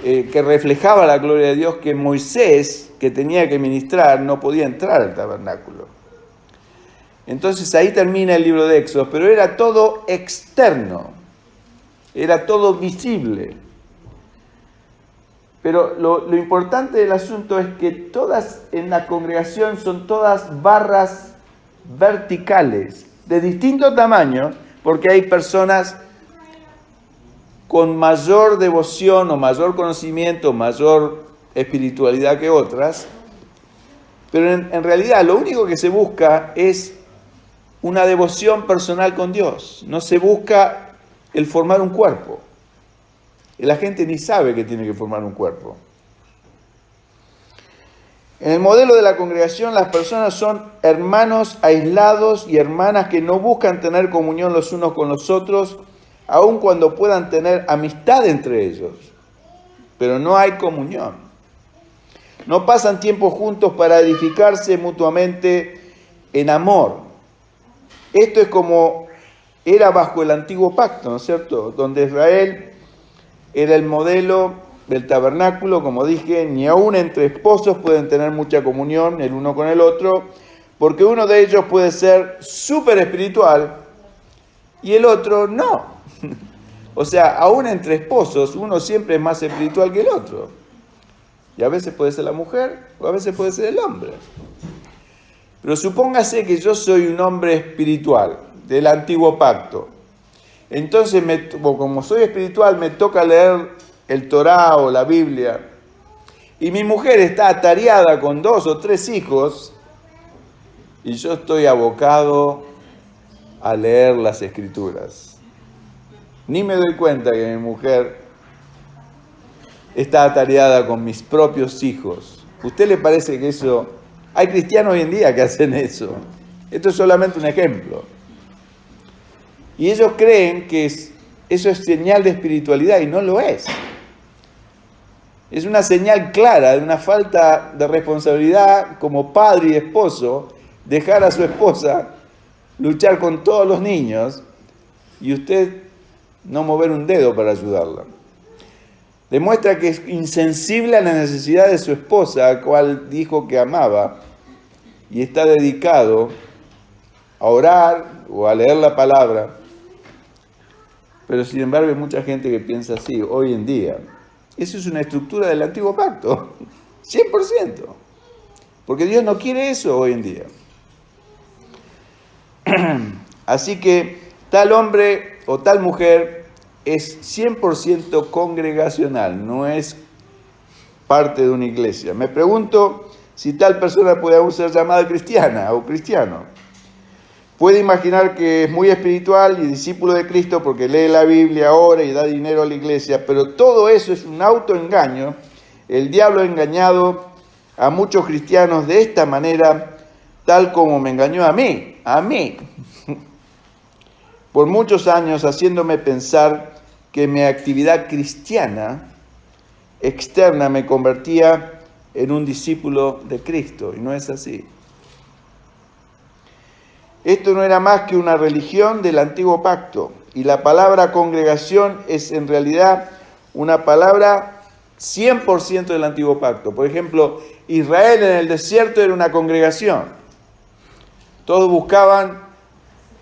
Speaker 1: que reflejaba la gloria de Dios, que Moisés, que tenía que ministrar, no podía entrar al tabernáculo. Entonces ahí termina el libro de Éxodo, pero era todo externo, era todo visible. Pero lo importante del asunto es que todas en la congregación son todas barras verticales, de distinto tamaño, porque hay personas con mayor devoción o mayor conocimiento, mayor espiritualidad que otras, pero en realidad lo único que se busca es una devoción personal con Dios. No se busca el formar un cuerpo. La gente ni sabe que tiene que formar un cuerpo. En el modelo de la congregación, las personas son hermanos aislados y hermanas que no buscan tener comunión los unos con los otros, aun cuando puedan tener amistad entre ellos. Pero no hay comunión. No pasan tiempo juntos para edificarse mutuamente en amor. Esto es como era bajo el antiguo pacto, ¿no es cierto? Donde Israel era el modelo del tabernáculo, como dije, ni aún entre esposos pueden tener mucha comunión el uno con el otro, porque uno de ellos puede ser súper espiritual y el otro no. O sea, aún entre esposos, uno siempre es más espiritual que el otro. Y a veces puede ser la mujer o a veces puede ser el hombre. Pero supóngase que yo soy un hombre espiritual del antiguo pacto. Entonces, como soy espiritual, me toca leer el Torá o la Biblia. Y mi mujer está atareada con 2 o 3 hijos. Y yo estoy abocado a leer las Escrituras. Ni me doy cuenta que mi mujer está atareada con mis propios hijos. ¿Usted le parece que eso? Hay cristianos hoy en día que hacen eso. Esto es solamente un ejemplo. Y ellos creen que eso es señal de espiritualidad y no lo es. Es una señal clara de una falta de responsabilidad como padre y esposo, dejar a su esposa luchar con todos los niños y usted no mover un dedo para ayudarla. Demuestra que es insensible a la necesidad de su esposa, a cual dijo que amaba, y está dedicado a orar o a leer la palabra. Pero sin embargo hay mucha gente que piensa así hoy en día. Eso es una estructura del antiguo pacto, 100%. Porque Dios no quiere eso hoy en día. Así que tal hombre o tal mujer es 100% congregacional, no es parte de una iglesia. Me pregunto si tal persona puede aún ser llamada cristiana o cristiano. Puede imaginar que es muy espiritual y discípulo de Cristo porque lee la Biblia, ora y da dinero a la iglesia, pero todo eso es un autoengaño. El diablo ha engañado a muchos cristianos de esta manera, tal como me engañó a mí, por muchos años haciéndome pensar que mi actividad cristiana externa me convertía en un discípulo de Cristo, y no es así. Esto no era más que una religión del antiguo pacto, y la palabra congregación es en realidad una palabra 100% del antiguo pacto. Por ejemplo, Israel en el desierto era una congregación. Todos buscaban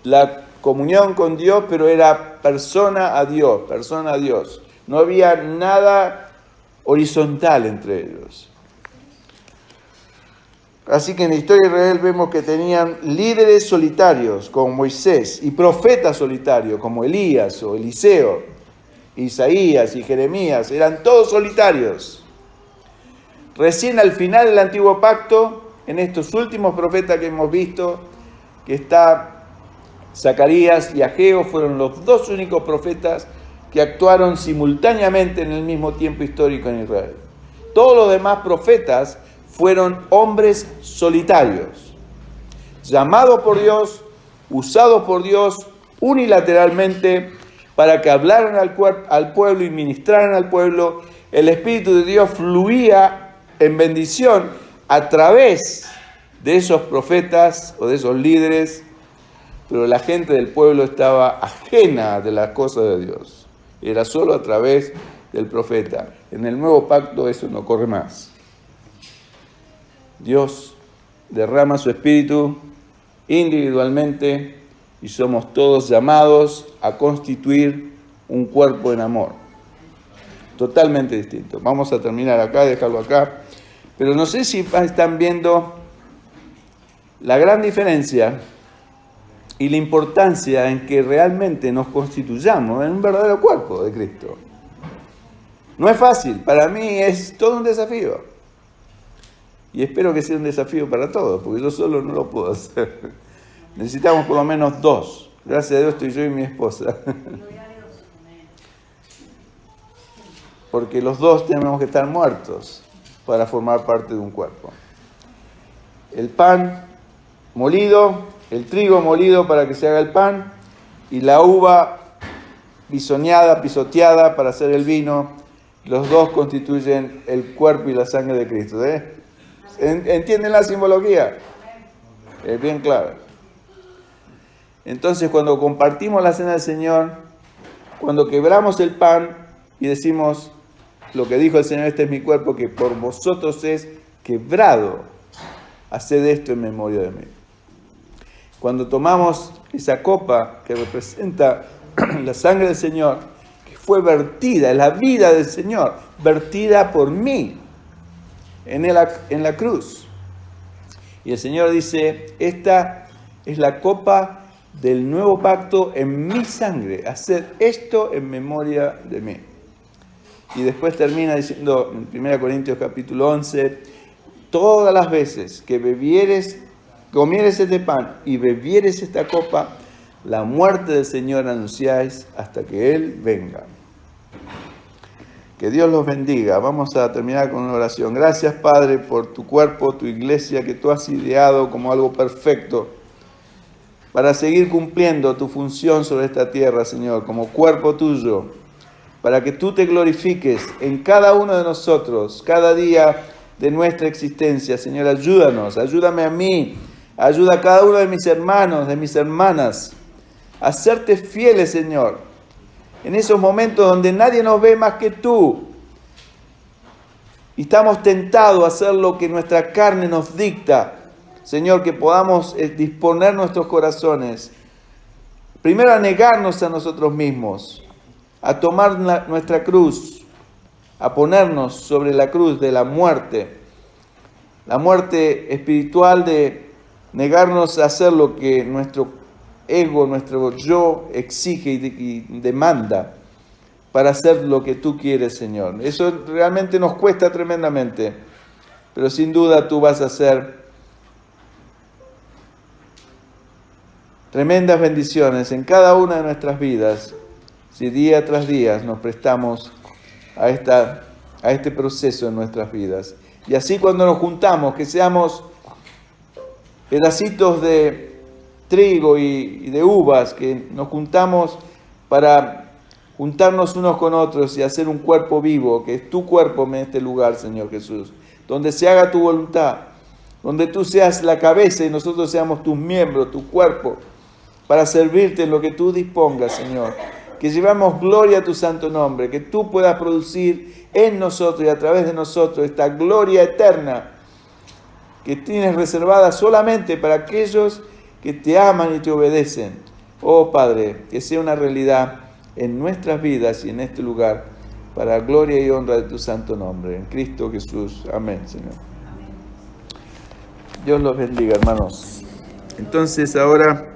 Speaker 1: la comunión con Dios, pero era persona a Dios, persona a Dios. No había nada horizontal entre ellos. Así que en la historia de Israel vemos que tenían líderes solitarios como Moisés y profetas solitarios como Elías o Eliseo, Isaías y Jeremías. Eran todos solitarios. Recién al final del antiguo pacto, en estos últimos profetas que hemos visto, que está Zacarías y Ageo, fueron los 2 únicos profetas que actuaron simultáneamente en el mismo tiempo histórico en Israel. Todos los demás profetas fueron hombres solitarios, llamados por Dios, usados por Dios unilateralmente para que hablaran al pueblo y ministraran al pueblo. El Espíritu de Dios fluía en bendición a través de esos profetas o de esos líderes, pero la gente del pueblo estaba ajena de las cosas de Dios. Era solo a través del profeta. En el nuevo pacto eso no corre más. Dios derrama su espíritu individualmente y somos todos llamados a constituir un cuerpo en amor. Totalmente distinto. Vamos a terminar acá, dejarlo acá. Pero no sé si están viendo la gran diferencia y la importancia en que realmente nos constituyamos en un verdadero cuerpo de Cristo. No es fácil, para mí es todo un desafío. Y espero que sea un desafío para todos, porque yo solo no lo puedo hacer. Necesitamos por lo menos dos. Gracias a Dios estoy yo y mi esposa. Porque los dos tenemos que estar muertos para formar parte de un cuerpo. El pan molido, el trigo molido para que se haga el pan, y la uva bisoñada, pisoteada para hacer el vino, los dos constituyen el cuerpo y la sangre de Cristo. ¿Entienden la simbología? Es bien clara. Entonces, cuando compartimos la cena del Señor, cuando quebramos el pan y decimos lo que dijo el Señor, este es mi cuerpo que por vosotros es quebrado, haced esto en memoria de mí. Cuando tomamos esa copa que representa la sangre del Señor, que fue vertida, es la vida del Señor, vertida por mí en la cruz. Y el Señor dice, esta es la copa del nuevo pacto en mi sangre, haced esto en memoria de mí. Y después termina diciendo en 1 Corintios capítulo 11, todas las veces que comieres este pan y bebieres esta copa, la muerte del Señor anunciáis hasta que Él venga. Que Dios los bendiga. Vamos a terminar con una oración. Gracias, Padre, por tu cuerpo, tu iglesia, que tú has ideado como algo perfecto para seguir cumpliendo tu función sobre esta tierra, Señor, como cuerpo tuyo, para que tú te glorifiques en cada uno de nosotros, cada día de nuestra existencia. Señor, ayúdanos, ayúdame a mí, ayuda a cada uno de mis hermanos, de mis hermanas, a serte fieles, Señor, en esos momentos donde nadie nos ve más que tú y estamos tentados a hacer lo que nuestra carne nos dicta. Señor, que podamos disponer nuestros corazones, primero a negarnos a nosotros mismos, a tomar nuestra cruz, a ponernos sobre la cruz de la muerte espiritual de negarnos a hacer lo que nuestro ego, nuestro yo exige y demanda para hacer lo que tú quieres, Señor. Eso realmente nos cuesta tremendamente, pero sin duda tú vas a hacer tremendas bendiciones en cada una de nuestras vidas si día tras día nos prestamos a este proceso en nuestras vidas. Y así cuando nos juntamos, que seamos pedacitos de trigo y de uvas, que nos juntamos para juntarnos unos con otros y hacer un cuerpo vivo, que es tu cuerpo en este lugar, Señor Jesús, donde se haga tu voluntad, donde tú seas la cabeza y nosotros seamos tus miembros, tu cuerpo, para servirte en lo que tú dispongas, Señor. Que llevamos gloria a tu santo nombre, que tú puedas producir en nosotros y a través de nosotros esta gloria eterna que tienes reservada solamente para aquellos que te aman y te obedecen. Oh Padre, que sea una realidad en nuestras vidas y en este lugar, para gloria y honra de tu santo nombre. En Cristo Jesús. Amén, Señor. Dios los bendiga, hermanos. Entonces ahora